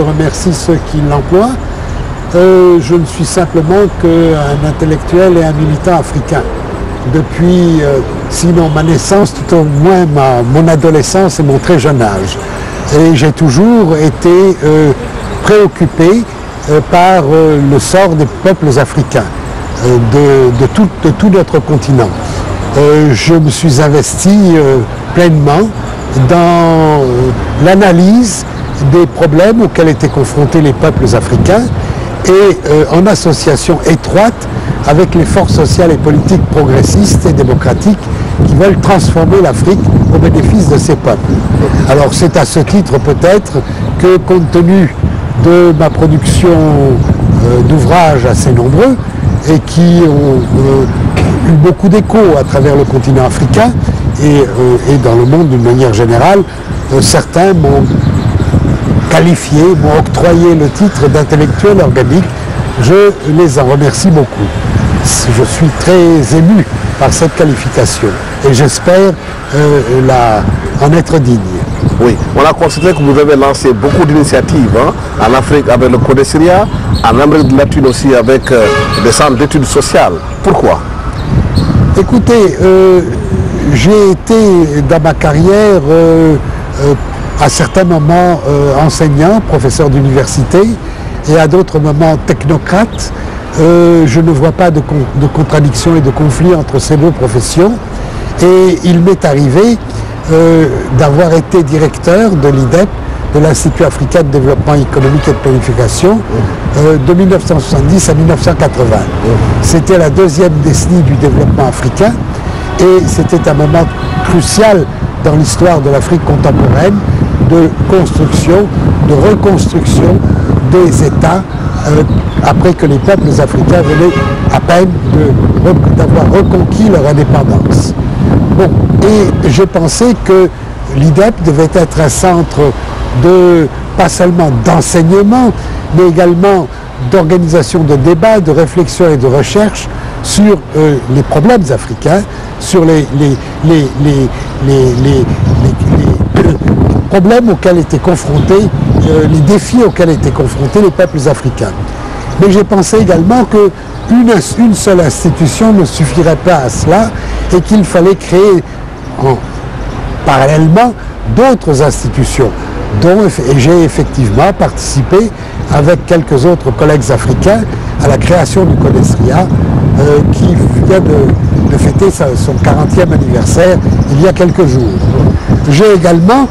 Je remercie ceux qui l'emploient. Je ne suis simplement qu'un intellectuel et un militant africain. Depuis, sinon ma naissance, tout au moins mon adolescence et mon très jeune âge. Et j'ai toujours été préoccupé par le sort des peuples africains, de tout notre continent. Je me suis investi pleinement dans l'analyse des problèmes auxquels étaient confrontés les peuples africains et en association étroite avec les forces sociales et politiques progressistes et démocratiques qui veulent transformer l'Afrique au bénéfice de ces peuples. Alors c'est à ce titre peut-être que, compte tenu de ma production d'ouvrages assez nombreux et qui ont eu beaucoup d'écho à travers le continent africain et dans le monde d'une manière générale, certains m'ont qualifié, m'ont octroyé le titre d'intellectuel organique. Je les en remercie beaucoup. Je suis très ému par cette qualification et j'espère en être digne. Oui, on a considéré que vous avez lancé beaucoup d'initiatives en Afrique avec le Codesria, en Amérique latine aussi avec des centres d'études sociales. Pourquoi? Écoutez, j'ai été dans ma carrière à certains moments enseignant, professeur d'université et à d'autres moments technocrate. Je ne vois pas de contradiction et de conflit entre ces deux professions et il m'est arrivé d'avoir été directeur de l'IDEP, de l'Institut africain de développement économique et de planification, de 1970 à 1980. C'était la deuxième décennie du développement africain et c'était un moment crucial dans l'histoire de l'Afrique contemporaine de construction, de reconstruction des États après que les peuples africains venaient à peine d'avoir reconquis leur indépendance. Bon, et j'ai pensé que l'IDEP devait être un centre pas seulement d'enseignement, mais également d'organisation de débats, de réflexion et de recherche sur les problèmes africains, sur les problèmes auxquels étaient confrontés, les défis auxquels étaient confrontés les peuples africains. Mais j'ai pensé également qu'une seule institution ne suffirait pas à cela et qu'il fallait créer parallèlement d'autres institutions dont j'ai effectivement participé avec quelques autres collègues africains à la création du Codesria qui vient de fêter son 40e anniversaire il y a quelques jours. J'ai également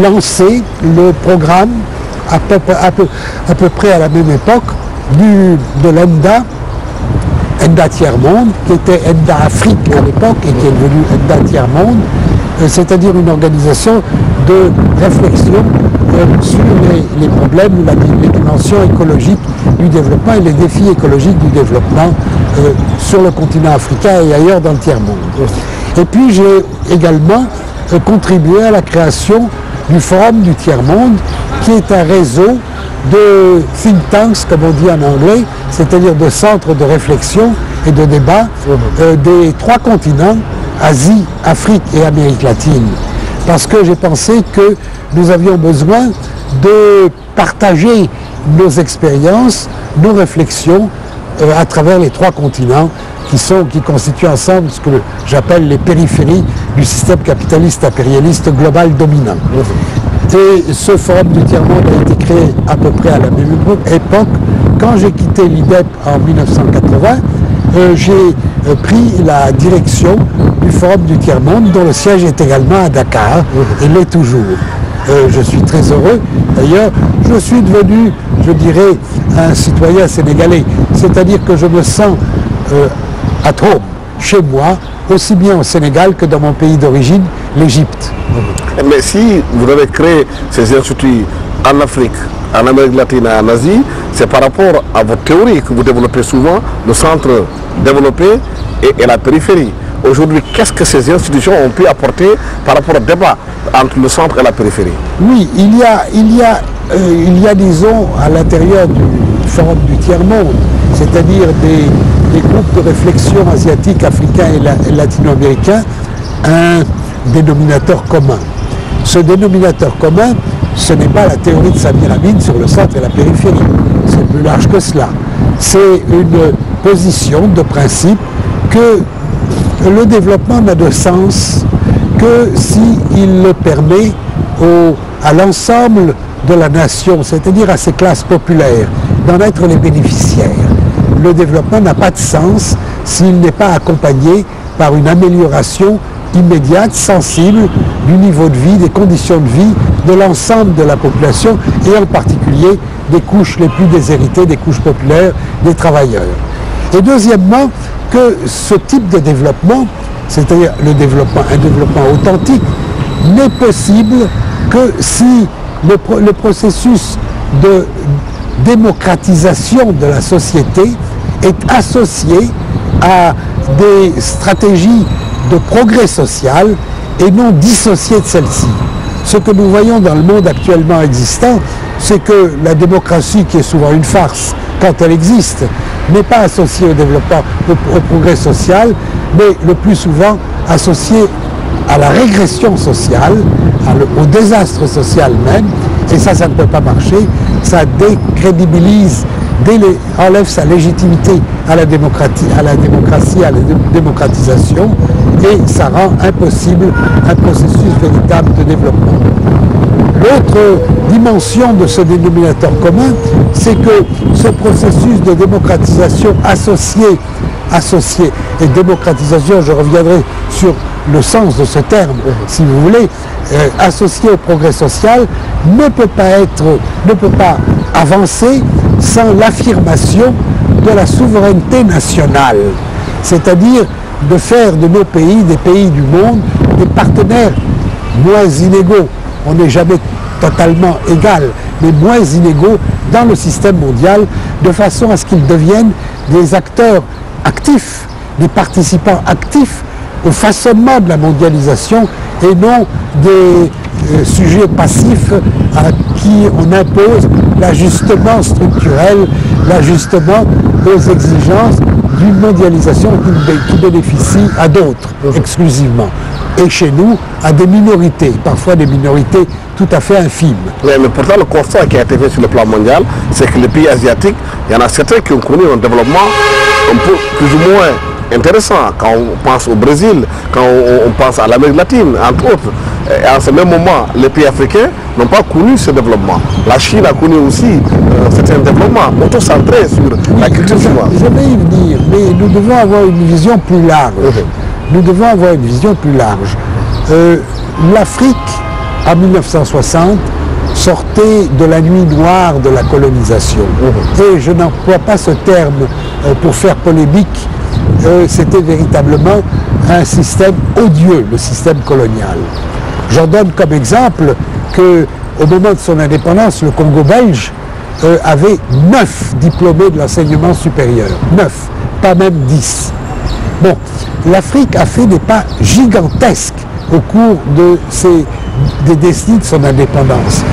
lancé le programme à peu près à la même époque de l'ENDA Tiers-Monde, qui était ENDA Afrique à l'époque et qui est devenue ENDA Tiers-Monde, c'est-à-dire une organisation de réflexion sur les problèmes, les dimensions écologiques du développement et les défis écologiques du développement sur le continent africain et ailleurs dans le tiers-monde. Et puis j'ai également contribué à la création du Forum du Tiers-Monde, qui est un réseau de think tanks, comme on dit en anglais, c'est-à-dire de centres de réflexion et de débat des trois continents, Asie, Afrique et Amérique latine. Parce que j'ai pensé que nous avions besoin de partager nos expériences, nos réflexions à travers les trois continents qui constituent ensemble ce que j'appelle les périphéries du système capitaliste impérialiste global dominant. Et ce forum du tiers-monde a été créé à peu près à la même époque. Quand j'ai quitté l'IDEP en 1980, j'ai pris la direction du forum du tiers-monde dont le siège est également à Dakar et l'est toujours. Je suis très heureux. D'ailleurs, je suis devenu, je dirais, un citoyen sénégalais. C'est-à-dire que je me sens à home, chez moi, aussi bien au Sénégal que dans mon pays d'origine, l'Égypte. Mais si vous avez créé ces instituts en Afrique, en Amérique latine et en Asie, c'est par rapport à votre théorie que vous développez souvent, le centre développé et la périphérie. Aujourd'hui, qu'est-ce que ces institutions ont pu apporter par rapport au débat entre le centre et la périphérie? Oui, il y a disons, à l'intérieur du Forum du Tiers-Monde, c'est-à-dire des groupes de réflexion asiatiques, africains et latino-américains, un dénominateur commun. Ce dénominateur commun ce n'est pas la théorie de Samir Amin sur le centre et la périphérie. C'est plus large que cela. C'est une position de principe que le développement n'a de sens que s'il le permet à l'ensemble de la nation, c'est-à-dire à ces classes populaires, d'en être les bénéficiaires. Le développement n'a pas de sens s'il n'est pas accompagné par une amélioration immédiate, sensible, du niveau de vie, des conditions de vie de l'ensemble de la population et en particulier des couches les plus déshéritées, des couches populaires, des travailleurs. Et deuxièmement, que ce type de développement, c'est-à-dire un développement authentique, n'est possible que si le processus de démocratisation de la société est associé à des stratégies de progrès social et non dissocié de celle-ci. Ce que nous voyons dans le monde actuellement existant, c'est que la démocratie, qui est souvent une farce quand elle existe, n'est pas associée au développement, au progrès social, mais le plus souvent associée à la régression sociale, au désastre social même, et ça ne peut pas marcher, ça décrédibilise, enlève sa légitimité à la démocratie, à la démocratisation, et ça rend impossible un processus véritable de développement. L'autre dimension de ce dénominateur commun, c'est que ce processus de démocratisation associé, et démocratisation, je reviendrai sur le sens de ce terme, si vous voulez, associé au progrès social, ne peut pas avancer sans l'affirmation de la souveraineté nationale, c'est-à-dire de faire de nos pays, des pays du monde, des partenaires moins inégaux. On n'est jamais totalement égal, mais moins inégaux dans le système mondial, de façon à ce qu'ils deviennent des acteurs actifs, des participants actifs au façonnement de la mondialisation et non des sujets passifs à qui on impose l'ajustement structurel, l'ajustement aux exigences d'une mondialisation qui bénéficie à d'autres exclusivement. Et chez nous, à des minorités, parfois des minorités tout à fait infimes. Mais pourtant, le constat qui a été fait sur le plan mondial, c'est que les pays asiatiques, il y en a certains qui ont connu un développement un peu plus ou moins intéressant. Quand on pense au Brésil, quand on pense à l'Amérique latine, entre autres. Et à ce même moment, les pays africains n'ont pas connu ce développement. La Chine a connu aussi certains développements auto-centrés sur la culture chinoise. Je vais y venir, mais nous devons avoir une vision plus large. Nous devons avoir une vision plus large. L'Afrique, en 1960, sortait de la nuit noire de la colonisation. Et je n'emploie pas ce terme pour faire polémique. C'était véritablement un système odieux, le système colonial. J'en donne comme exemple qu'au moment de son indépendance, le Congo belge avait 9 diplômés de l'enseignement supérieur. 9, pas même 10. Bon, l'Afrique a fait des pas gigantesques au cours des décennies de son indépendance.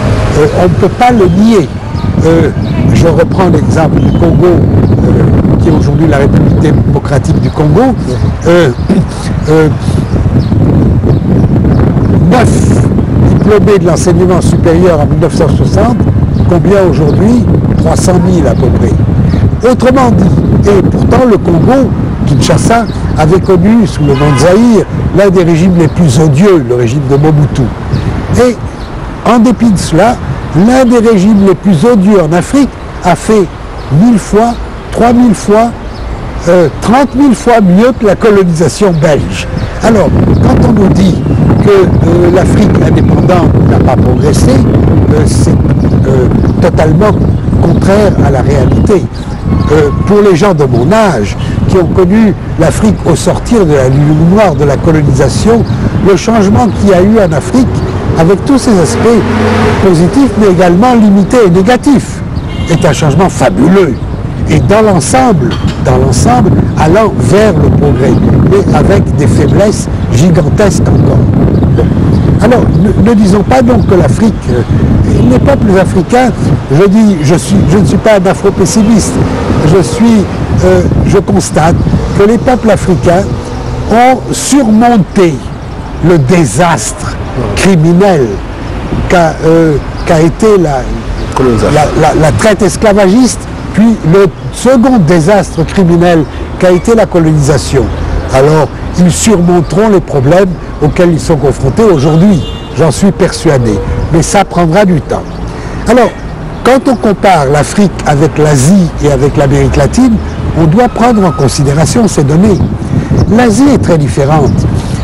On ne peut pas le nier. Je reprends l'exemple du Congo, qui est aujourd'hui la République démocratique du Congo. 9 diplômés de l'enseignement supérieur en 1960, combien aujourd'hui? 300 000 à peu près. Autrement dit, et pourtant le Congo, Kinshasa, avait connu sous le nom de Zaïre l'un des régimes les plus odieux, le régime de Mobutu. Et en dépit de cela, l'un des régimes les plus odieux en Afrique a fait 1000 fois, 3000 fois, 30 000 fois mieux que la colonisation belge. Alors, quand on nous dit que l'Afrique indépendante n'a pas progressé, c'est totalement contraire à la réalité. Pour les gens de mon âge, qui ont connu l'Afrique au sortir de la nuit noire de la colonisation, le changement qu'il y a eu en Afrique, avec tous ses aspects positifs, mais également limités et négatifs, est un changement fabuleux. Et dans l'ensemble, allant vers le progrès, mais avec des faiblesses gigantesques encore. Alors, ne disons pas donc que l'Afrique, les peuples africains, je ne suis pas un afro-pessimiste, je constate que les peuples africains ont surmonté le désastre criminel qu'a qu'a été la traite esclavagiste, puis le second désastre criminel qu'a été la colonisation. Alors, ils surmonteront les problèmes auxquels ils sont confrontés aujourd'hui, j'en suis persuadé. Mais ça prendra du temps. Alors, quand on compare l'Afrique avec l'Asie et avec l'Amérique latine, on doit prendre en considération ces données. L'Asie est très différente.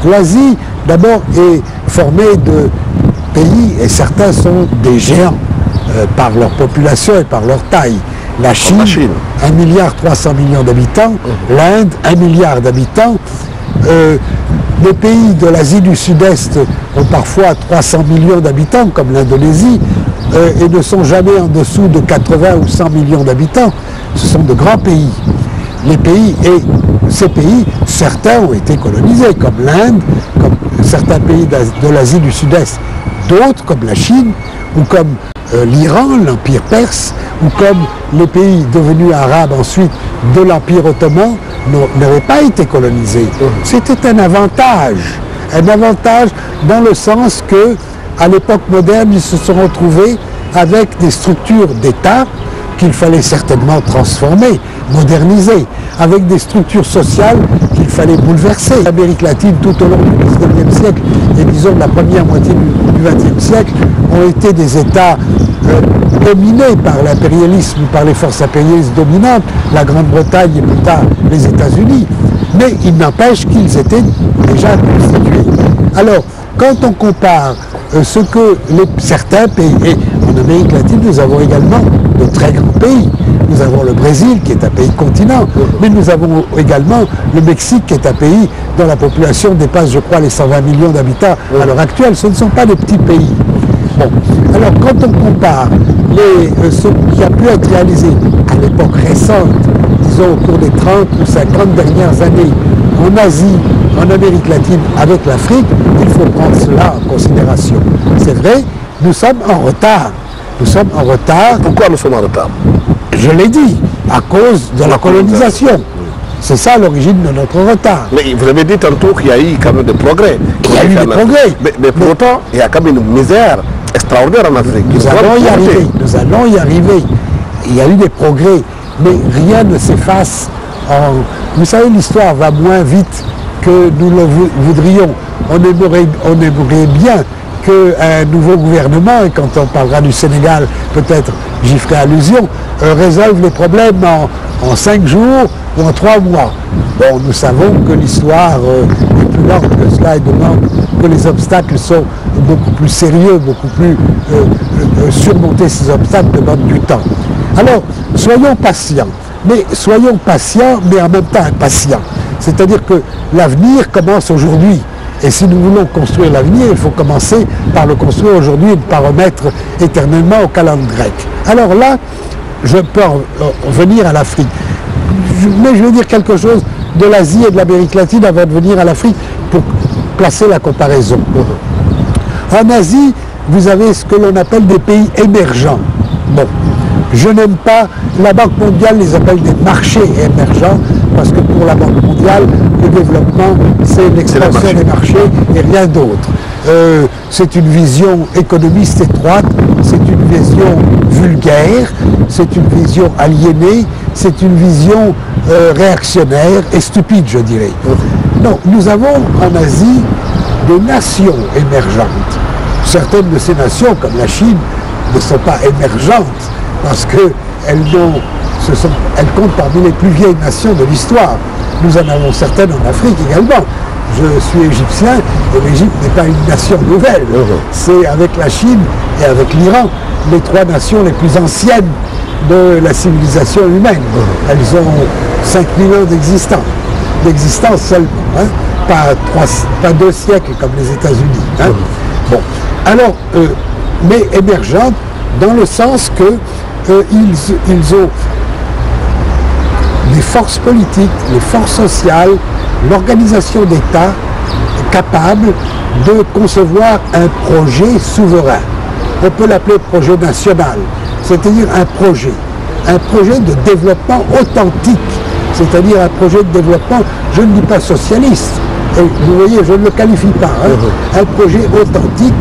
L'Asie, d'abord, est formée de pays, et certains sont des géants par leur population et par leur taille. La Chine, 1,3 milliard d'habitants, l'Inde, 1 milliard d'habitants. Les pays de l'Asie du Sud-Est ont parfois 300 millions d'habitants, comme l'Indonésie, et ne sont jamais en dessous de 80 ou 100 millions d'habitants. Ce sont de grands pays. Les pays, et ces pays, certains ont été colonisés, comme l'Inde, comme certains pays de l'Asie du Sud-Est, d'autres, comme la Chine, ou comme l'Iran, l'Empire perse, ou comme les pays devenus arabes ensuite de l'Empire ottoman, n'avaient pas été colonisés. C'était un avantage dans le sens que, à l'époque moderne, ils se sont retrouvés avec des structures d'État qu'il fallait certainement transformer, moderniser, avec des structures sociales qu'il fallait bouleverser. L'Amérique latine, tout au long du XIXe siècle, et disons de la première moitié du XXe siècle, ont été des États dominés par l'impérialisme, par les forces impérialistes dominantes, la Grande-Bretagne et plus tard les États-Unis. Mais il n'empêche qu'ils étaient déjà constitués. Alors, quand on compare ce que certains pays, et en Amérique latine, nous avons également de très grands pays. Nous avons le Brésil, qui est un pays continent, mais nous avons également le Mexique, qui est un pays dont la population dépasse, je crois, les 120 millions d'habitants à l'heure actuelle. Ce ne sont pas des petits pays. Bon. Alors, quand on compare ce qui a pu être réalisé à l'époque récente, disons au cours des 30 ou 50 dernières années, en Asie, en Amérique latine, avec l'Afrique, il faut prendre cela en considération. C'est vrai, nous sommes en retard. Nous sommes en retard. Pourquoi nous sommes en retard? Je l'ai dit, à cause de la colonisation. C'est ça l'origine de notre retard. Mais vous avez dit tantôt qu'il y a eu quand même des progrès. Il y a eu des progrès. Mais pour autant, il y a quand même une misère extraordinaire en Afrique. Nous allons y arriver. Nous allons y arriver. Il y a eu des progrès, mais rien ne s'efface. Vous savez, l'histoire va moins vite que nous le voudrions. On aimerait bien qu'un nouveau gouvernement, et quand on parlera du Sénégal, peut-être j'y ferai allusion, résolve les problèmes en 5 jours ou en 3 mois. Bon, nous savons que l'histoire est plus lente que cela et demande que les obstacles sont beaucoup plus sérieux, beaucoup plus surmonter ces obstacles demande du temps. Alors, soyons patients, mais en même temps impatients. C'est-à-dire que l'avenir commence aujourd'hui. Et si nous voulons construire l'avenir, il faut commencer par le construire aujourd'hui et ne pas remettre éternellement au calendrier grec. Alors là, je peux venir à l'Afrique. Mais je vais dire quelque chose de l'Asie et de l'Amérique latine avant de venir à l'Afrique pour placer la comparaison. En Asie, vous avez ce que l'on appelle des pays émergents. Bon, je n'aime pas, la Banque mondiale les appelle des marchés émergents, parce que pour la Banque mondiale, le développement, c'est l'expansion des marchés et rien d'autre. C'est une vision économiste étroite, c'est une vision vulgaire, c'est une vision aliénée, c'est une vision réactionnaire et stupide, je dirais. Non, nous avons en Asie des nations émergentes. Certaines de ces nations, comme la Chine, ne sont pas émergentes, parce qu'elles comptent parmi les plus vieilles nations de l'histoire. Nous en avons certaines en Afrique également. Je suis égyptien et l'Égypte n'est pas une nation nouvelle. C'est avec la Chine et avec l'Iran les 3 nations les plus anciennes de la civilisation humaine. Elles ont 5000 ans d'existence seulement, hein? Pas 2 siècles comme les États-Unis. Hein? Bon. Alors, mais émergentes dans le sens que ils ont les forces politiques, les forces sociales, l'organisation d'État capable de concevoir un projet souverain. On peut l'appeler projet national, c'est-à-dire un projet de développement authentique, c'est-à-dire un projet de développement, je ne dis pas socialiste, Et vous voyez, je ne le qualifie pas, un projet authentique,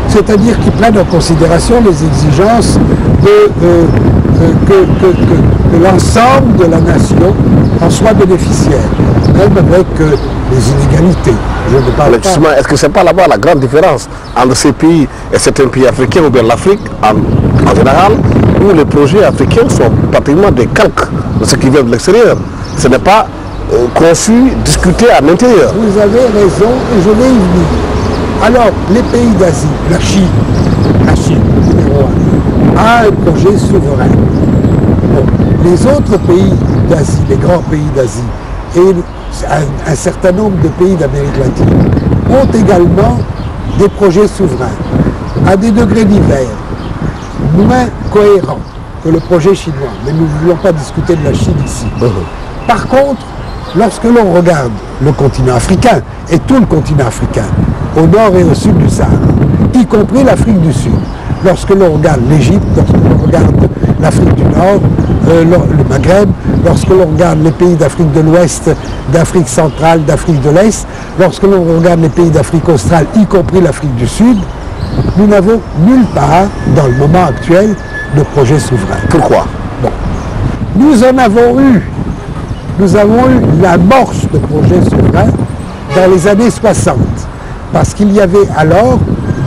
c'est-à-dire qui prenne en considération les exigences que l'ensemble de la nation en soit bénéficiaire, même avec les inégalités. Je ne parle pas. Est-ce que ce n'est pas là-bas la grande différence entre ces pays et certains pays africains, ou bien l'Afrique en général, où les projets africains sont pratiquement des calques de ce qui vient de l'extérieur? Ce n'est pas conçu, discuté à l'intérieur. Vous avez raison et je vais y venir. Alors, les pays d'Asie, la Chine, numéro 1, a un projet souverain. Bon, les autres pays d'Asie, les grands pays d'Asie, et un certain nombre de pays d'Amérique latine ont également des projets souverains, à des degrés divers, moins cohérents que le projet chinois. Mais nous ne voulons pas discuter de la Chine ici. Par contre, lorsque l'on regarde le continent africain, et tout le continent africain, au nord et au sud du Sahara, y compris l'Afrique du Sud, lorsque l'on regarde l'Égypte, lorsque l'on regarde l'Afrique du Nord, le Maghreb, lorsque l'on regarde les pays d'Afrique de l'Ouest, d'Afrique centrale, d'Afrique de l'Est, lorsque l'on regarde les pays d'Afrique australe, y compris l'Afrique du Sud, nous n'avons nulle part, dans le moment actuel, de projet souverain. Pourquoi? Bon. Nous avons eu l'amorce de projets souverains dans les années 60, parce qu'il y avait alors,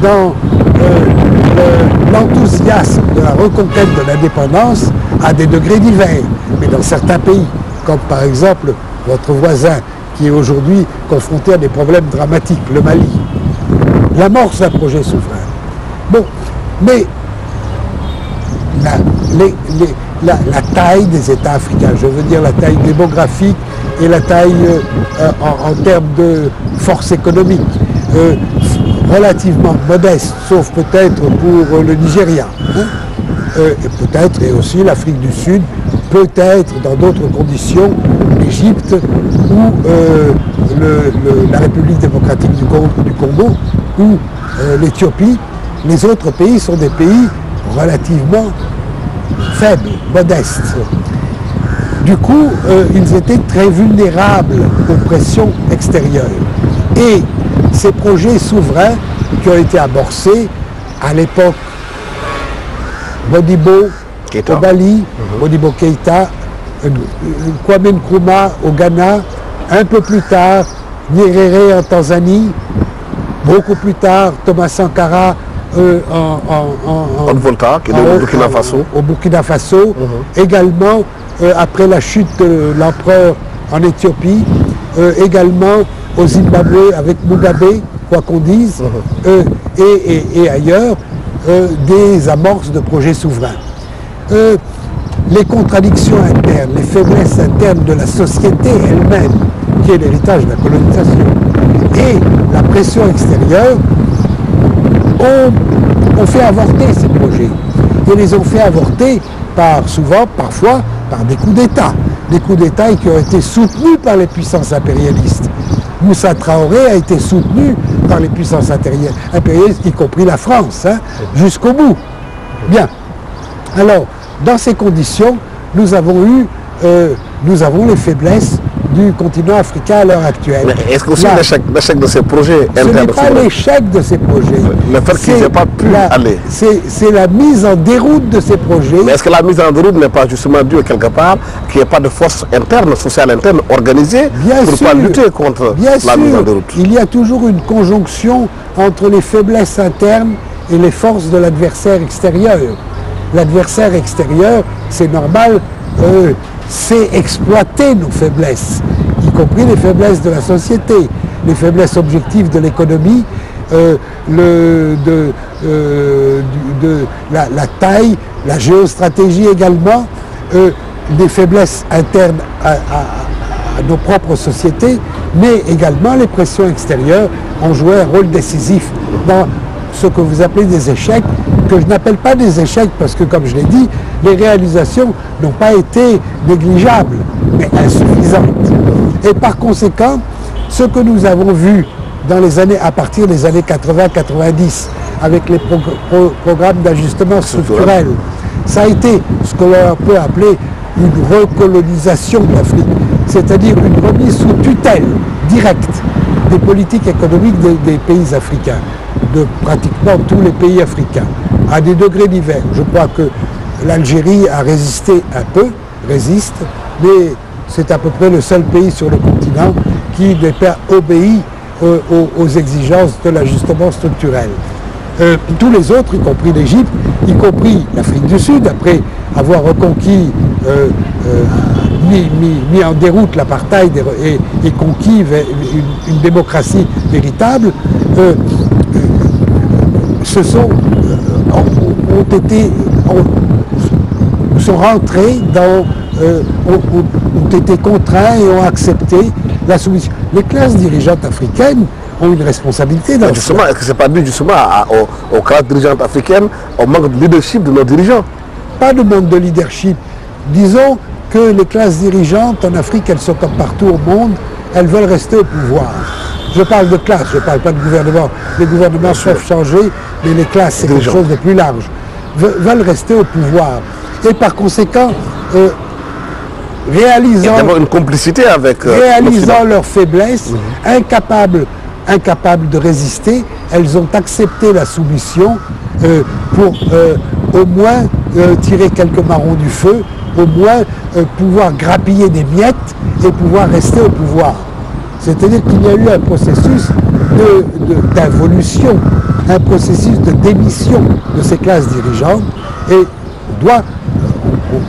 dans l'enthousiasme de la reconquête de l'indépendance, à des degrés divers, mais dans certains pays, comme par exemple votre voisin, qui est aujourd'hui confronté à des problèmes dramatiques, le Mali, l'amorce d'un projet souverain. Bon, mais la taille des États africains, je veux dire la taille démographique et la taille en termes de force économique, relativement modeste, sauf peut-être pour le Nigeria, et peut-être et aussi l'Afrique du Sud, peut-être dans d'autres conditions, l'Égypte ou la République démocratique du Congo ou l'Éthiopie. Les autres pays sont des pays relativement faibles, modestes. Du coup, ils étaient très vulnérables aux pressions extérieures. Et ces projets souverains qui ont été amorcés à l'époque, Modibo au Mali, Modibo Keïta, Kwame Nkrumah au Ghana, un peu plus tard, Nyerere en Tanzanie, beaucoup plus tard, Thomas Sankara au Burkina Faso, également après la chute de l'empereur en Éthiopie, également au Zimbabwe avec Mugabe, quoi qu'on dise, et ailleurs, des amorces de projets souverains. Les contradictions internes, les faiblesses internes de la société elle-même, qui est l'héritage de la colonisation, et la pression extérieure, ont fait avorter ces projets. Et les ont fait avorter parfois par des coups d'État. Des coups d'État qui ont été soutenus par les puissances impérialistes. Moussa Traoré a été soutenu par les puissances impérialistes, y compris la France, jusqu'au bout. Bien. Alors, dans ces conditions, nous avons les faiblesses du continent africain à l'heure actuelle. Mais est-ce que aussi l'échec de ces projets internes? Ce n'est pas l'échec de ces projets. Le fait qu'ils n'aient pas pu aller. C'est la mise en déroute de ces projets. Mais est-ce que la mise en déroute n'est pas justement due quelque part qu'il n'y ait pas de force interne, sociale interne organisée pour ne pas lutter contre la mise en déroute? Il y a toujours une conjonction entre les faiblesses internes et les forces de l'adversaire extérieur. L'adversaire extérieur, c'est normal, c'est exploiter nos faiblesses, y compris les faiblesses de la société, les faiblesses objectives de l'économie, la taille, la géostratégie également, des faiblesses internes à nos propres sociétés, mais également les pressions extérieures ont joué un rôle décisif dans ce que vous appelez des échecs, que je n'appelle pas des échecs parce que, comme je l'ai dit, les réalisations n'ont pas été négligeables, mais insuffisantes. Et par conséquent, ce que nous avons vu dans les années, à partir des années 80-90, avec les programmes d'ajustement structurel, ça a été ce que l'on peut appeler une recolonisation de l'Afrique, c'est-à-dire une remise sous tutelle directe des politiques économiques des pays africains, de pratiquement tous les pays africains, à des degrés divers. Je crois que l'Algérie a résisté un peu, résiste, mais c'est à peu près le seul pays sur le continent qui n'est pas obéi aux exigences de l'ajustement structurel. Tous les autres, y compris l'Égypte, y compris l'Afrique du Sud, après avoir reconquis, mis en déroute l'apartheid et conquis une démocratie véritable, sont rentrés ont été contraints et ont accepté la soumission. Les classes dirigeantes africaines ont une responsabilité dans justement, est-ce que ce n'est pas dû justement aux classes dirigeantes africaines, au manque de leadership de nos dirigeants? Pas de manque de leadership. Disons que les classes dirigeantes en Afrique, elles sont comme partout au monde, elles veulent rester au pouvoir. Je parle de classe, je ne parle pas de gouvernement. Les gouvernements peuvent changer, mais les classes, c'est quelque chose de plus large. Veulent rester au pouvoir. Et par conséquent, réalisant une complicité avec réalisant leur faiblesse, incapables de résister, elles ont accepté la soumission pour au moins tirer quelques marrons du feu, au moins pouvoir grappiller des miettes et pouvoir rester au pouvoir. C'est-à-dire qu'il y a eu un processus d'involution, un processus de démission de ces classes dirigeantes, et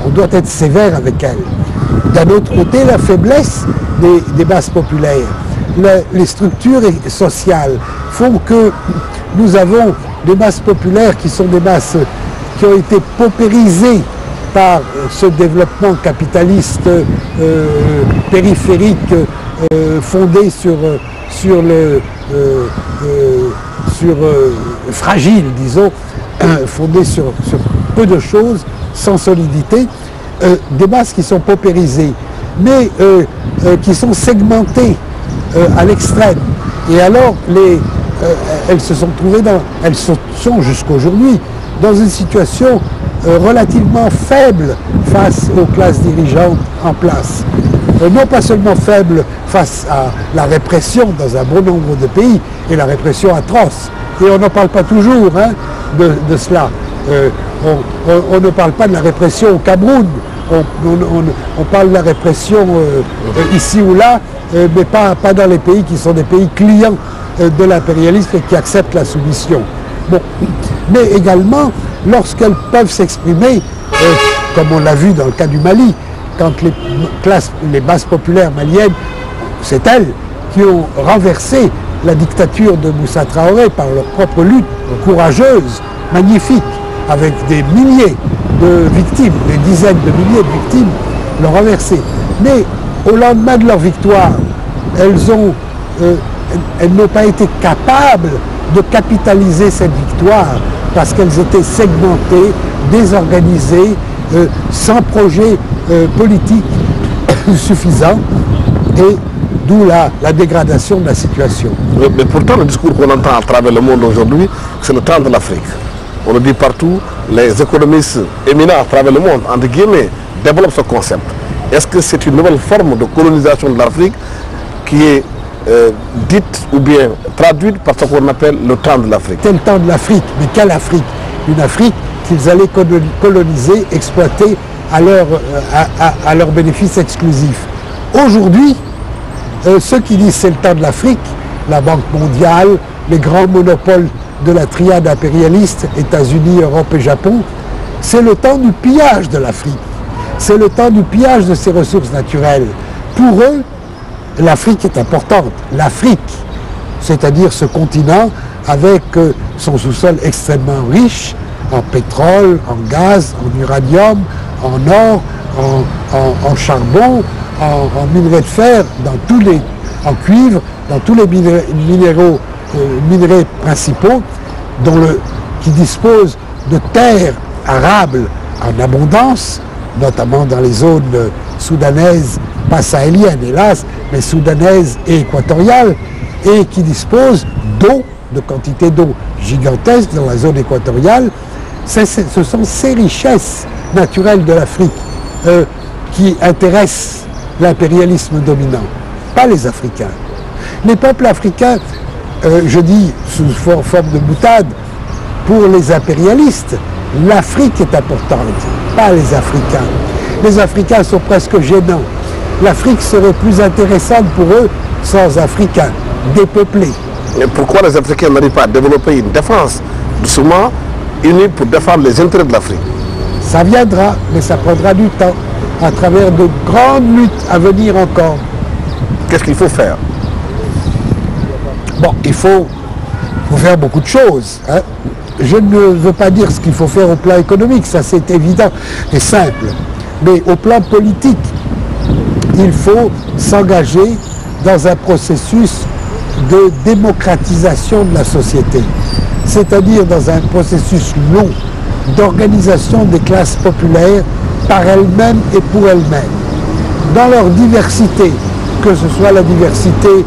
on doit être sévère avec elles. D'un autre côté, la faiblesse des masses populaires, les structures sociales font que nous avons des masses populaires qui sont des masses qui ont été paupérisées par ce développement capitaliste périphérique fondé fragile, disons, fondé sur peu de choses, sans solidité, des masses qui sont paupérisées, mais qui sont segmentées à l'extrême. Et alors, elles se sont trouvées elles sont jusqu'aujourd'hui dans une situation relativement faible face aux classes dirigeantes en place. Non pas seulement faible face à la répression dans un bon nombre de pays, et la répression atroce. Et on n'en parle pas toujours de cela. On ne parle pas de la répression au Cameroun. On parle de la répression ici ou là, mais pas dans les pays qui sont des pays clients de l'impérialisme et qui acceptent la soumission. Bon. Mais également, lorsqu'elles peuvent s'exprimer, comme on l'a vu dans le cas du Mali, quand les masses populaires maliennes, c'est elles qui ont renversé la dictature de Moussa Traoré par leur propre lutte courageuse, magnifique, avec des milliers de victimes, des dizaines de milliers de victimes, l'ont renversé. Mais au lendemain de leur victoire, elles n'ont pas été capables de capitaliser cette victoire parce qu'elles étaient segmentées, désorganisées, sans projet politique suffisant, et d'où la dégradation de la situation. Mais pourtant, le discours qu'on entend à travers le monde aujourd'hui, c'est le temps de l'Afrique. On le dit partout, les économistes éminents à travers le monde, entre guillemets, développent ce concept. Est-ce que c'est une nouvelle forme de colonisation de l'Afrique qui est dite ou bien traduite par ce qu'on appelle le temps de l'Afrique? C'est le temps de l'Afrique, mais quelle Afrique? Une Afrique qu'ils allaient coloniser, exploiter à leur bénéfice exclusif. Aujourd'hui, ceux qui disent c'est le temps de l'Afrique, la Banque mondiale, les grands monopoles de la triade impérialiste, États-Unis, Europe et Japon, c'est le temps du pillage de l'Afrique. C'est le temps du pillage de ses ressources naturelles. Pour eux, l'Afrique est importante. L'Afrique, c'est-à-dire ce continent avec son sous-sol extrêmement riche en pétrole, en gaz, en uranium, en or, en charbon, en minerais de fer, en cuivre, dans tous les minerais principaux, qui disposent de terres arables en abondance, notamment dans les zones soudanaises, pas sahéliennes hélas, mais soudanaises et équatoriales, et qui disposent d'eau, de quantités d'eau gigantesques dans la zone équatoriale. Ce sont ces richesses naturelles de l'Afrique qui intéressent l'impérialisme dominant, pas les Africains. Les peuples africains, je dis sous forme de boutade, pour les impérialistes, l'Afrique est importante, pas les Africains. Les Africains sont presque gênants. L'Afrique serait plus intéressante pour eux sans Africains, dépeuplés. Mais pourquoi les Africains n'arrivent pas à développer une défense doucement unie pour défendre les intérêts de l'Afrique? Ça viendra, mais ça prendra du temps, à travers de grandes luttes à venir encore. Qu'est-ce qu'il faut faire? Bon, il faut faire beaucoup de choses, hein. Je ne veux pas dire ce qu'il faut faire au plan économique, ça c'est évident et simple. Mais au plan politique, il faut s'engager dans un processus de démocratisation de la société, c'est-à-dire dans un processus long d'organisation des classes populaires par elles-mêmes et pour elles-mêmes, dans leur diversité, que ce soit la diversité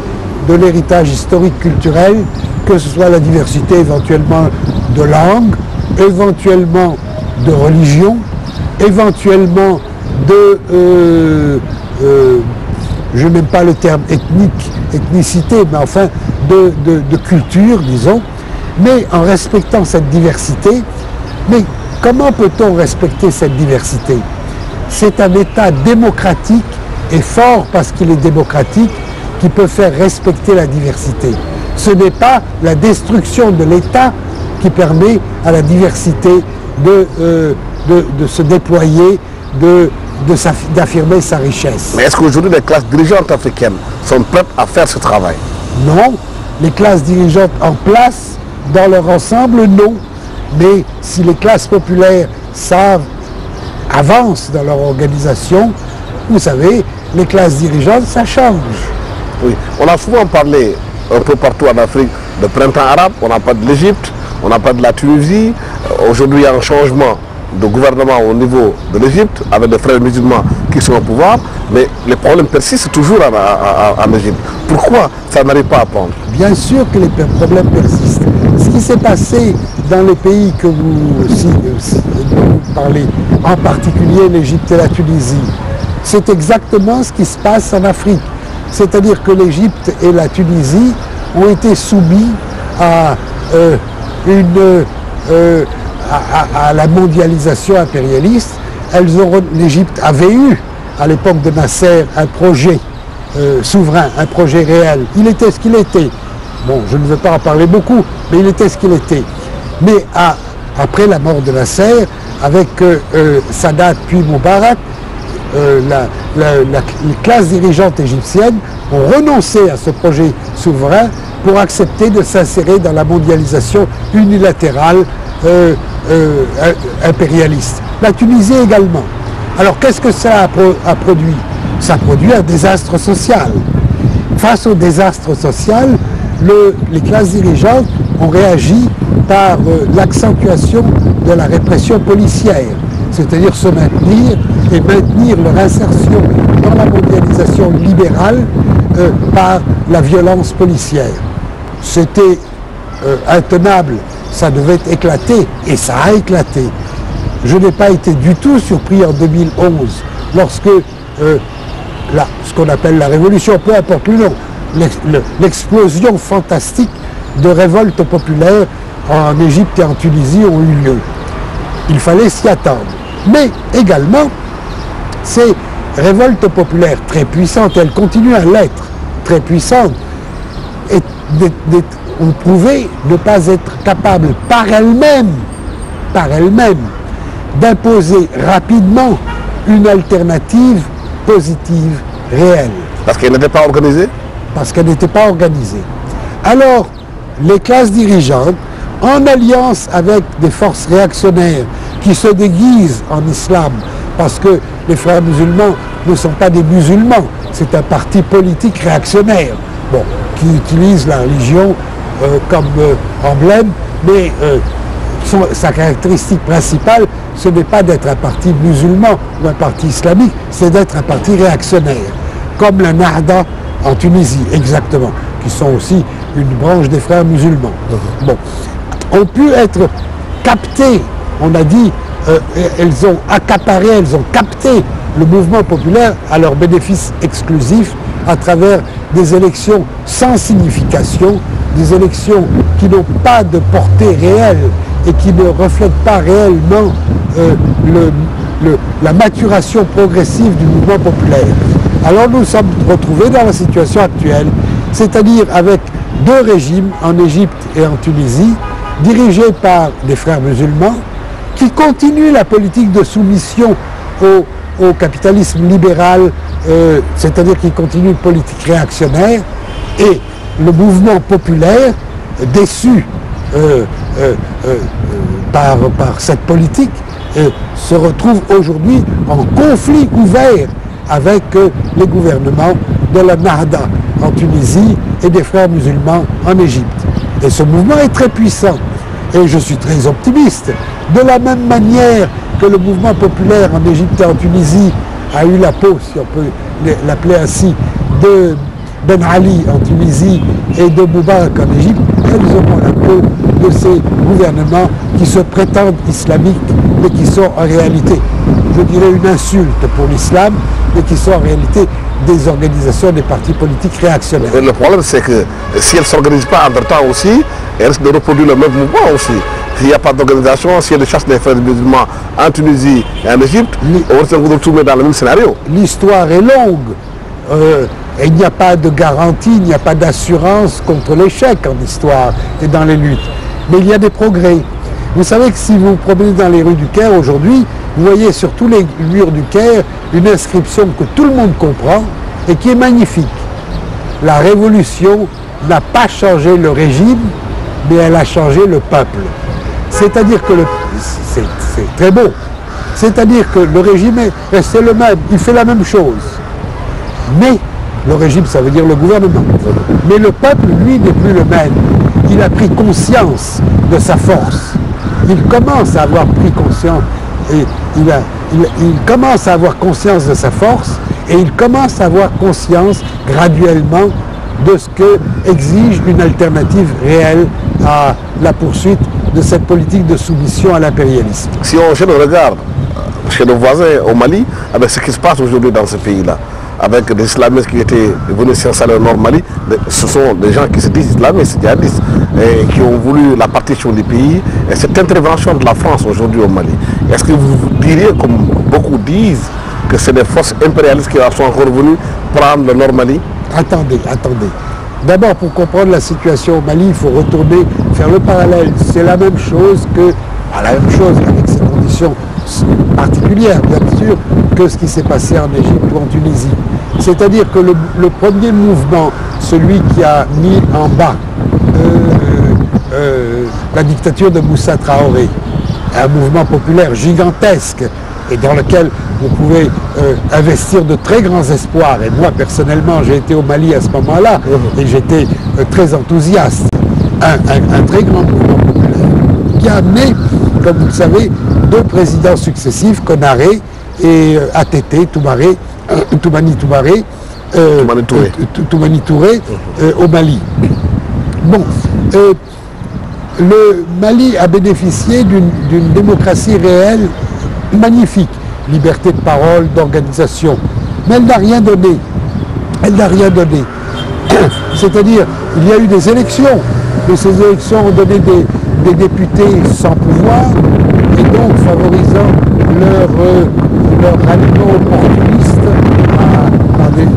de l'héritage historique culturel, que ce soit la diversité éventuellement de langue, éventuellement de religion, éventuellement de, je n'aime pas le terme ethnicité, mais enfin de culture, disons, mais en respectant cette diversité. Mais comment peut-on respecter cette diversité? C'est un État démocratique et fort parce qu'il est démocratique qui peut faire respecter la diversité. Ce n'est pas la destruction de l'État qui permet à la diversité de se déployer, d'affirmer sa richesse. Mais est-ce qu'aujourd'hui les classes dirigeantes africaines sont prêtes à faire ce travail? Non. Les classes dirigeantes en place, dans leur ensemble, non. Mais si les classes populaires avancent dans leur organisation, vous savez, les classes dirigeantes, ça change. Oui, on a souvent parlé un peu partout en Afrique de printemps arabe, on n'a pas de l'Égypte, on n'a pas de la Tunisie. Aujourd'hui, il y a un changement de gouvernement au niveau de l'Égypte, avec les frères musulmans qui sont au pouvoir, mais les problèmes persistent toujours en Égypte. Pourquoi ça n'arrive pas à prendre? Bien sûr que les problèmes persistent. Ce qui s'est passé dans les pays que vous parlez, en particulier l'Égypte et la Tunisie, c'est exactement ce qui se passe en Afrique. C'est-à-dire que l'Égypte et la Tunisie ont été soumis à la mondialisation impérialiste. L'Égypte avait eu, à l'époque de Nasser, un projet souverain, un projet réel. Il était ce qu'il était. Bon, je ne veux pas en parler beaucoup, mais il était ce qu'il était. Mais après la mort de Nasser, avec Sadat puis Moubarak, les classes dirigeantes égyptiennes ont renoncé à ce projet souverain pour accepter de s'insérer dans la mondialisation unilatérale impérialiste. La Tunisie également. Alors qu'est-ce que ça a produit? Ça a produit un désastre social. Face au désastre social, les classes dirigeantes ont réagi par l'accentuation de la répression policière, c'est-à-dire se maintenir et maintenir leur insertion dans la mondialisation libérale par la violence policière. C'était intenable, ça devait éclater, et ça a éclaté. Je n'ai pas été du tout surpris en 2011, lorsque ce qu'on appelle la révolution, peu importe le nom, l'explosion fantastique de révoltes populaires en Égypte et en Tunisie ont eu lieu. Il fallait s'y attendre. Mais également, ces révoltes populaires très puissantes, elles continuent à l'être, très puissantes, ont prouvé ne pas être capables par elles-mêmes, d'imposer rapidement une alternative positive, réelle. Parce qu'elles n'étaient pas organisées? Parce qu'elles n'étaient pas organisées. Alors, les classes dirigeantes, en alliance avec des forces réactionnaires qui se déguisent en islam, parce que les frères musulmans ne sont pas des musulmans, c'est un parti politique réactionnaire, bon, qui utilise la religion comme emblème, mais sa caractéristique principale, ce n'est pas d'être un parti musulman ou un parti islamique, c'est d'être un parti réactionnaire, comme la Nahda en Tunisie, exactement, qui sont aussi une branche des frères musulmans. Bon, ont pu être captées, on a dit, elles ont accaparé, elles ont capté le mouvement populaire à leur bénéfice exclusif à travers des élections sans signification, des élections qui n'ont pas de portée réelle et qui ne reflètent pas réellement la maturation progressive du mouvement populaire. Alors nous sommes retrouvés dans la situation actuelle, c'est-à-dire avec deux régimes en Égypte et en Tunisie, dirigés par des frères musulmans, qui continuent la politique de soumission au capitalisme libéral, c'est-à-dire qui continuent une politique réactionnaire, et le mouvement populaire, déçu par cette politique, se retrouve aujourd'hui en conflit ouvert avec les gouvernements de la Nahda en Tunisie et des frères musulmans en Égypte. Et ce mouvement est très puissant. Et je suis très optimiste. De la même manière que le mouvement populaire en Égypte et en Tunisie a eu la peau, si on peut l'appeler ainsi, de Ben Ali en Tunisie et de Moubarak en Égypte, elles auront la peau de ces gouvernements qui se prétendent islamiques, mais qui sont en réalité, je dirais, une insulte pour l'islam, mais qui sont en réalité des organisations, des partis politiques réactionnaires. Le problème, c'est que si elles ne s'organisent pas entre-temps aussi, elles risquent de reproduire le même mouvement aussi. S'il n'y a pas d'organisation, s'il y a des chasses des frères musulmans en Tunisie et en Égypte, on risque de retrouver dans le même scénario. L'histoire est longue. Et il n'y a pas de garantie, il n'y a pas d'assurance contre l'échec en histoire et dans les luttes. Mais il y a des progrès. Vous savez que si vous vous promenez dans les rues du Caire aujourd'hui, vous voyez sur tous les murs du Caire une inscription que tout le monde comprend et qui est magnifique. La révolution n'a pas changé le régime, mais elle a changé le peuple. C'est-à-dire que c'est très beau. C'est-à-dire que le régime est resté le même, il fait la même chose. Mais le régime, ça veut dire le gouvernement. Mais le peuple, lui, n'est plus le même. Il a pris conscience de sa force. Il commence à avoir pris conscience, et il commence à avoir conscience de sa force, et il commence à avoir conscience graduellement de ce que exige une alternative réelle à la poursuite de cette politique de soumission à l'impérialisme. Si on jette le regard chez nos voisins au Mali, avec ce qui se passe aujourd'hui dans ce pays-là, avec des islamistes qui étaient venus s'installer au nord Mali, ce sont des gens qui se disent islamistes, djihadistes, et qui ont voulu la partition du pays. Et cette intervention de la France aujourd'hui au Mali, est-ce que vous diriez, comme beaucoup disent, que c'est des forces impérialistes qui sont encore venues prendre le nord Mali? Attendez. D'abord, pour comprendre la situation au Mali, il faut retourner, faire le parallèle. C'est la même chose avec ces conditions particulières, bien sûr, que ce qui s'est passé en Égypte ou en Tunisie. C'est-à-dire que le premier mouvement, celui qui a mis en bas la dictature de Moussa Traoré, un mouvement populaire gigantesque et dans lequel vous pouvez investir de très grands espoirs. Et moi, personnellement, j'ai été au Mali à ce moment-là et j'étais très enthousiaste. Un très grand mouvement populaire qui a amené, comme vous le savez, deux présidents successifs, Konaré et ATT, Toumani Touré, au Mali. Bon, le Mali a bénéficié d'une démocratie réelle magnifique, liberté de parole, d'organisation, mais elle n'a rien donné. C'est-à-dire, il y a eu des élections, mais ces élections ont donné des députés sans pouvoir, et donc favorisant leur ralliement opportuniste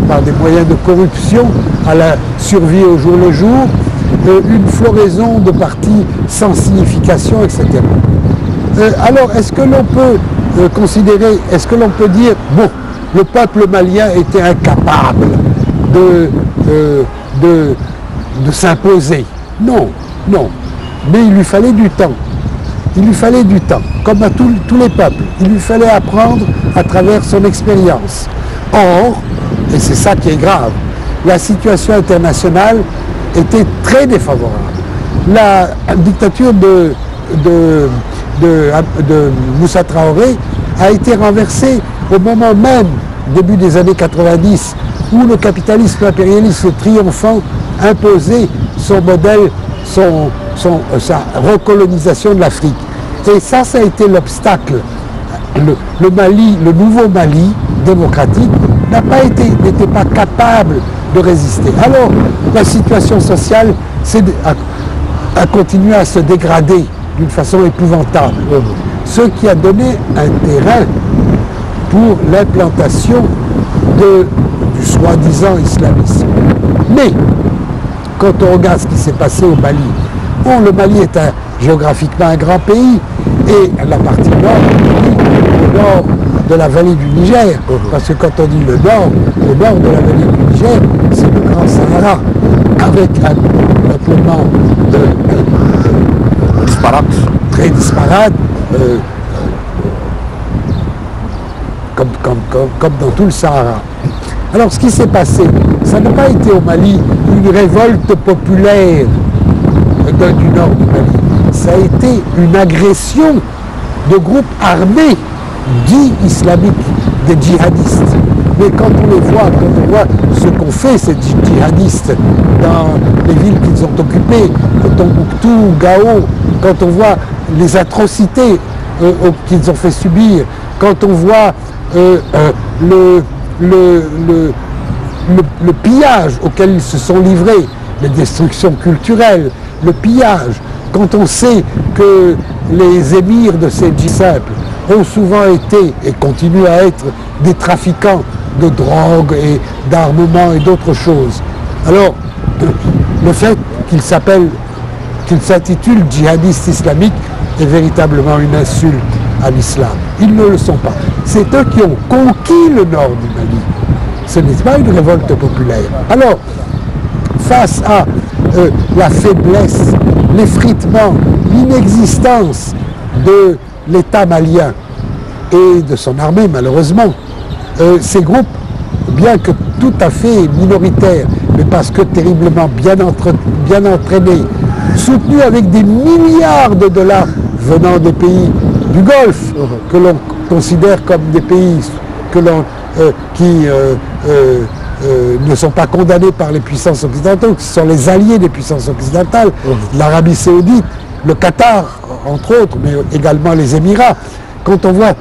par des moyens de corruption à la survie au jour le jour, une floraison de partis sans signification, etc. Alors, est-ce que l'on peut considérer, est-ce que l'on peut dire, bon, le peuple malien était incapable de s'imposer? Non. Mais il lui fallait du temps. Comme à tous les peuples. Il lui fallait apprendre à travers son expérience. Or, et c'est ça qui est grave, la situation internationale était très défavorable. La dictature de Moussa Traoré a été renversée au moment même, début des années 90, où le capitalisme impérialiste triomphant imposait son modèle, sa recolonisation de l'Afrique. Et ça a été l'obstacle. Le Mali, le nouveau Mali démocratique, n'était pas capable de résister. Alors, la situation sociale a continué à se dégrader d'une façon épouvantable. Ce qui a donné un terrain pour l'implantation du soi-disant islamisme. Mais, quand on regarde ce qui s'est passé au Mali, bon, le Mali est géographiquement un grand pays, et la partie nord, le nord de la vallée du Niger, parce que quand on dit le nord de la vallée du Niger, c'est le Grand Sahara, avec un peuplement disparate, très disparate, comme dans tout le Sahara. Alors ce qui s'est passé, ça n'a pas été au Mali une révolte populaire du nord du Mali, ça a été une agression de groupes armés dits islamiques, des djihadistes. Mais quand on les voit, quand on voit ce qu'ont fait ces djihadistes dans les villes qu'ils ont occupées, Tombouctou, Gao, quand on voit les atrocités qu'ils ont fait subir, quand on voit le pillage auquel ils se sont livrés, les destructions culturelles, le pillage, quand on sait que les émirs de ces simples ont souvent été et continuent à être des trafiquants de drogue et d'armement et d'autres choses. Alors, le fait qu'ils s'intitulent djihadistes islamiques est véritablement une insulte à l'islam. Ils ne le sont pas. C'est eux qui ont conquis le nord du Mali. Ce n'est pas une révolte populaire. Alors, face à la faiblesse, l'effritement, l'inexistence de l'État malien et de son armée, malheureusement, ces groupes, bien que tout à fait minoritaires, mais parce que terriblement bien entraînés, soutenus avec des milliards de dollars venant des pays du Golfe, que l'on considère comme des pays qui ne sont pas condamnés par les puissances occidentales, qui sont les alliés des puissances occidentales, l'Arabie Saoudite, le Qatar, entre autres, mais également les Émirats. Quand on voit,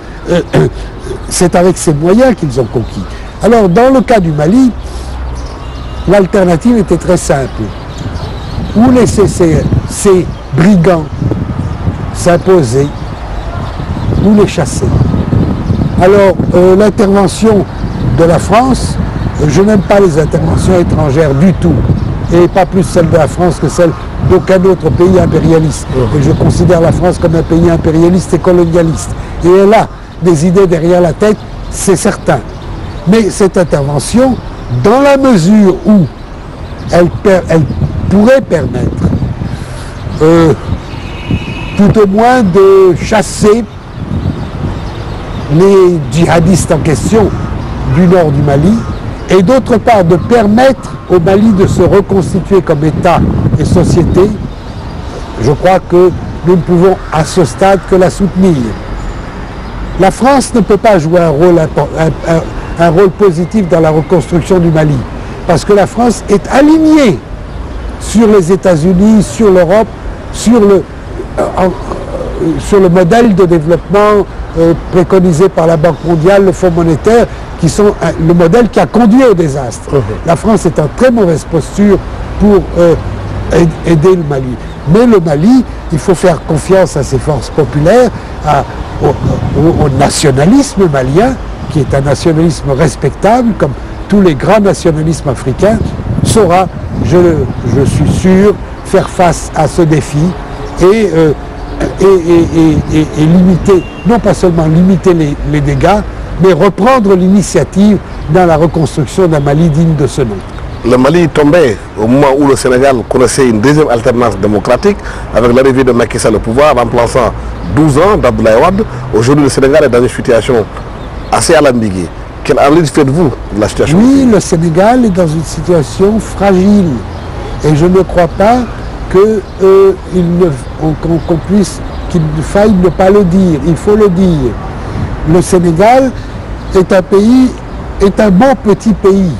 c'est avec ces moyens qu'ils ont conquis. Alors, dans le cas du Mali, l'alternative était très simple. Ou laisser ces brigands s'imposer, ou les chasser. Alors, l'intervention de la France, je n'aime pas les interventions étrangères du tout, et pas plus celle de la France que celle d'aucun autre pays impérialiste. Et je considère la France comme un pays impérialiste et colonialiste. Et elle a des idées derrière la tête, c'est certain. Mais cette intervention, dans la mesure où elle pourrait permettre tout au moins de chasser les djihadistes en question du nord du Mali, et d'autre part de permettre au Mali de se reconstituer comme État et société, je crois que nous ne pouvons à ce stade que la soutenir. La France ne peut pas jouer un rôle positif dans la reconstruction du Mali, parce que la France est alignée sur les États-Unis, sur l'Europe, sur le modèle de développement préconisé par la Banque mondiale, le Fonds monétaire, qui sont le modèle qui a conduit au désastre. La France est en très mauvaise posture pour aider le Mali. Mais le Mali, il faut faire confiance à ses forces populaires, au nationalisme malien, qui est un nationalisme respectable, comme tous les grands nationalismes africains, saura, je suis sûr, faire face à ce défi et limiter, non pas seulement limiter les dégâts, mais reprendre l'initiative dans la reconstruction d'un Mali digne de ce nom. Le Mali tombait au moment où le Sénégal connaissait une deuxième alternance démocratique avec l'arrivée de Macky Sall au pouvoir, remplaçant 12 ans d'Abdoulaye Wade. Aujourd'hui, le Sénégal est dans une situation assez alambiquée. Quelle analyse faites-vous de la situation? Oui, le Sénégal est dans une situation fragile. Et je ne crois pas qu'il faille ne pas le dire. Il faut le dire. Le Sénégal est un bon petit pays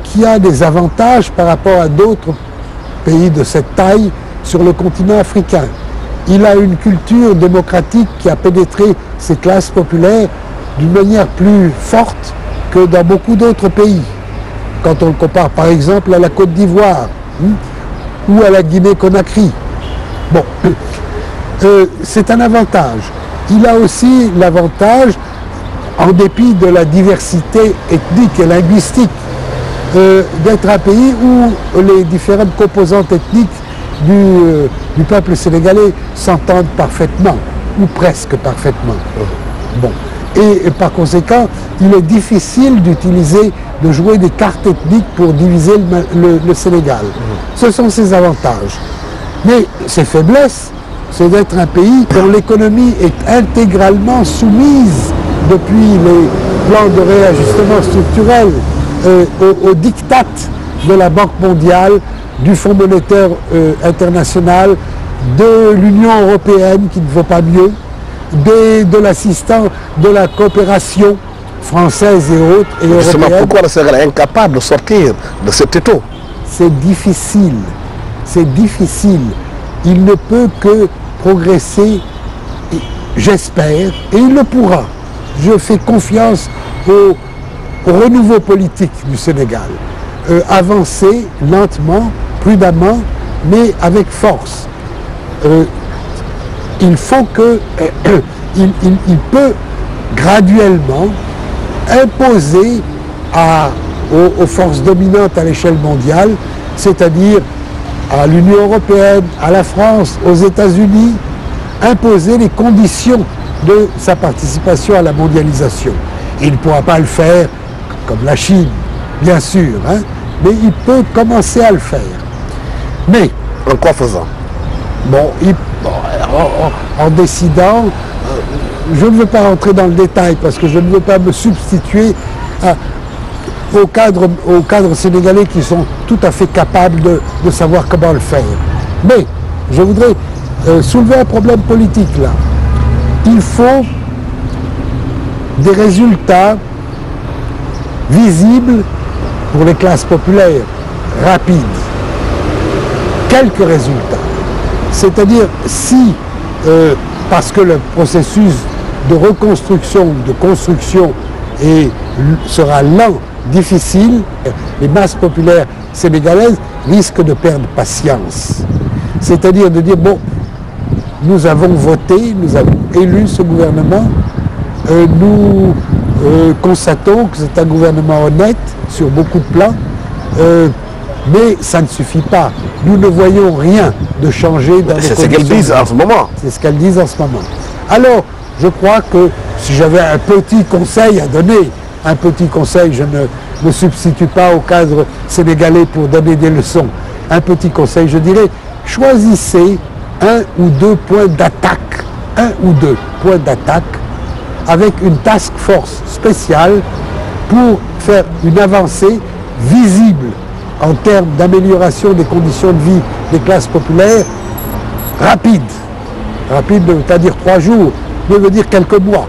qui a des avantages par rapport à d'autres pays de cette taille sur le continent africain. Il a une culture démocratique qui a pénétré ces classes populaires d'une manière plus forte que dans beaucoup d'autres pays. quand on le compare par exemple à la Côte d'Ivoire ou à la Guinée-Conakry. Bon, c'est un avantage. Il a aussi l'avantage, en dépit de la diversité ethnique et linguistique, d'être un pays où les différentes composantes ethniques du peuple sénégalais s'entendent parfaitement, ou presque parfaitement. Bon. Et par conséquent, il est difficile de jouer des cartes ethniques pour diviser le Sénégal. Ce sont ses avantages. Mais ses faiblesses, c'est d'être un pays dont l'économie est intégralement soumise depuis les plans de réajustement structurel au diktat de la Banque mondiale, du Fonds monétaire international, de l'Union européenne qui ne vaut pas mieux, de l'assistance, de la coopération française et autres et européenne. Justement, pourquoi le Sénégal est incapable de sortir de cet étau? C'est difficile, c'est difficile. Il ne peut que progresser, j'espère, et il le pourra. Je fais confiance au renouveau politique du Sénégal. Avancer lentement, prudemment, mais avec force. Il faut que il peut graduellement imposer aux forces dominantes à l'échelle mondiale, c'est-à-dire à l'Union européenne, à la France, aux États-Unis, imposer les conditions de sa participation à la mondialisation. Il ne pourra pas le faire comme la Chine, bien sûr, hein, mais il peut commencer à le faire. Mais en quoi faisant? Bon, en décidant, je ne veux pas rentrer dans le détail parce que je ne veux pas me substituer aux cadres sénégalais qui sont tout à fait capables de savoir comment le faire. Mais je voudrais soulever un problème politique là. Il faut des résultats visibles pour les classes populaires, rapides. Quelques résultats. C'est-à-dire si, parce que le processus de reconstruction, de construction sera lent, difficile, les masses populaires sénégalaises risquent de perdre patience. C'est-à-dire de dire, bon, nous avons voté, nous avons élu ce gouvernement, nous constatons que c'est un gouvernement honnête sur beaucoup de plans, mais ça ne suffit pas. Nous ne voyons rien de changer dans les conditions. C'est ce qu'elles disent en ce moment. C'est ce qu'elles disent en ce moment. Alors, je crois que si j'avais un petit conseil à donner, un petit conseil, je ne me substitue pas au cadre sénégalais pour donner des leçons. Un petit conseil, je dirais, choisissez un ou deux points d'attaque, avec une task force spéciale pour faire une avancée visible en termes d'amélioration des conditions de vie des classes populaires, rapide. Rapide ne veut pas dire 3 jours, mais veut dire quelques mois.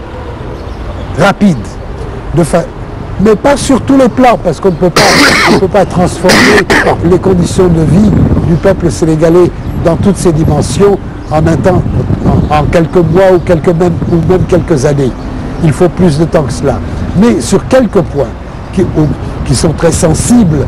Rapide. Mais pas sur tous les plans, parce qu'on ne peut pas transformer les conditions de vie du peuple sénégalais dans toutes ses dimensions en quelques mois ou même quelques années. Il faut plus de temps que cela. Mais sur quelques points qui sont très sensibles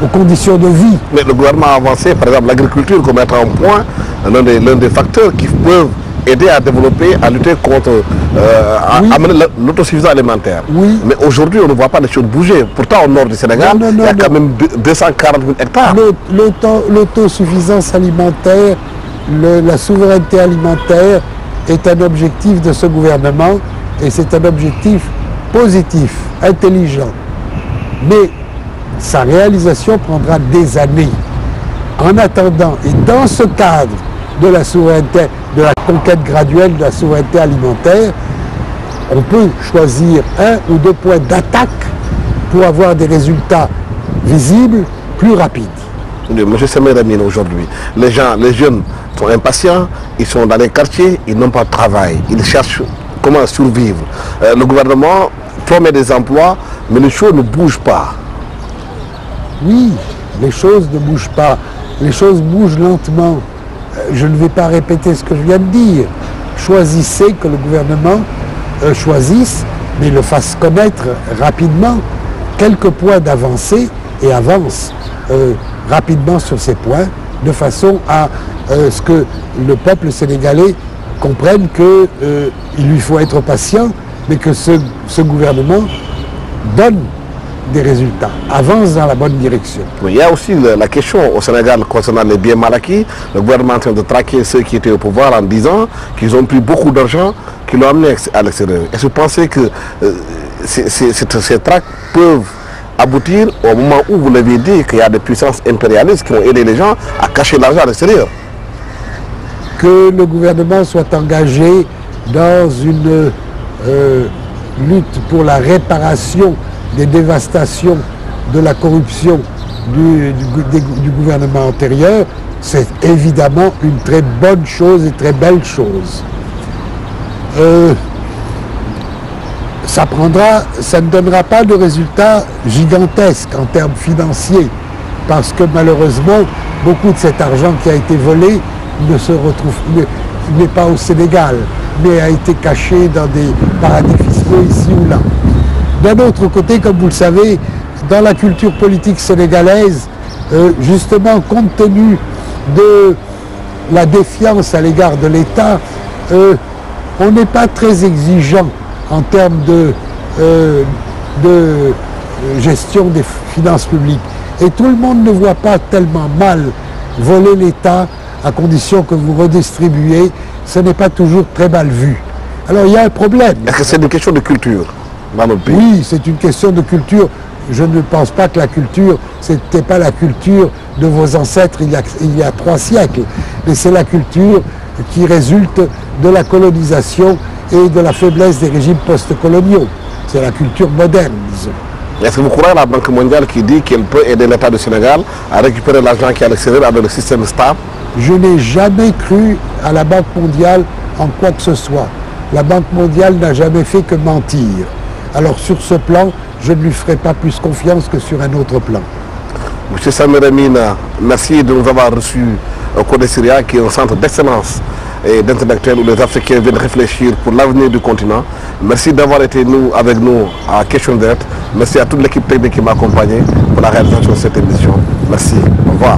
aux conditions de vie. Mais le gouvernement a avancé, par exemple l'agriculture, comme mettre en point l'un des facteurs qui peuvent aider à développer, à lutter contre, oui. amener l'autosuffisance alimentaire. Oui. Mais aujourd'hui, on ne voit pas les choses bouger. Pourtant, au nord du Sénégal, il y a quand même 240 000 hectares. L'autosuffisance alimentaire, la souveraineté alimentaire est un objectif de ce gouvernement et c'est un objectif positif, intelligent. Mais sa réalisation prendra des années. En attendant, et dans ce cadre de la souveraineté, de la conquête graduelle de la souveraineté alimentaire, on peut choisir un ou deux points d'attaque pour avoir des résultats visibles plus rapides. Monsieur Semeramine, aujourd'hui, les jeunes sont impatients, ils sont dans les quartiers, ils n'ont pas de travail, ils cherchent comment survivre. Le gouvernement promet des emplois, mais les choses ne bougent pas. Oui, les choses ne bougent pas, les choses bougent lentement. Je ne vais pas répéter ce que je viens de dire. Choisissez, que le gouvernement choisisse mais le fasse connaître rapidement quelques points d'avancée et avance rapidement sur ces points, de façon à ce que le peuple sénégalais comprenne qu'il lui faut être patient, mais que ce gouvernement donne des résultats, avance dans la bonne direction. Oui, il y a aussi la question au Sénégal concernant les biens mal acquis. Le gouvernement est en train de traquer ceux qui étaient au pouvoir en disant qu'ils ont pris beaucoup d'argent qui l'ont amené à l'extérieur. Est-ce que vous pensez que ces traques peuvent aboutir au moment où vous l'avez dit qu'il y a des puissances impérialistes qui ont aidé les gens à cacher l'argent à l'extérieur? Que le gouvernement soit engagé dans une lutte pour la réparation des dévastations de la corruption du gouvernement antérieur, c'est évidemment une très bonne chose et très belle chose. Ça ne donnera pas de résultats gigantesques en termes financiers, parce que malheureusement, beaucoup de cet argent qui a été volé n'est pas au Sénégal, mais a été caché dans des paradis fiscaux ici ou là. D'un autre côté, comme vous le savez, dans la culture politique sénégalaise, justement, compte tenu de la défiance à l'égard de l'État, on n'est pas très exigeant en termes de gestion des finances publiques. Et tout le monde ne voit pas tellement mal voler l'État à condition que vous redistribuez. Ce n'est pas toujours très mal vu. Alors il y a un problème. Est-ce que c'est une question de culture dans notre pays? Oui, c'est une question de culture. Je ne pense pas que la culture, ce n'était pas la culture de vos ancêtres il y a 3 siècles, mais c'est la culture qui résulte de la colonisation et de la faiblesse des régimes post-coloniaux. C'est la culture moderne, disons. Est-ce que vous croyez à la Banque mondiale qui dit qu'elle peut aider l'État du Sénégal à récupérer l'argent qui est à l'extérieur avec le système stable? Je n'ai jamais cru à la Banque mondiale en quoi que ce soit. La Banque mondiale n'a jamais fait que mentir. Alors sur ce plan, je ne lui ferai pas plus confiance que sur un autre plan. Monsieur Samir Amine, merci de nous avoir reçus au Codesiria, qui est un centre d'excellence et d'intellectuels où les Africains viennent réfléchir pour l'avenir du continent. Merci d'avoir été avec nous à Question d'Être. Merci à toute l'équipe technique qui m'a accompagné pour la réalisation de cette émission. Merci. Au revoir.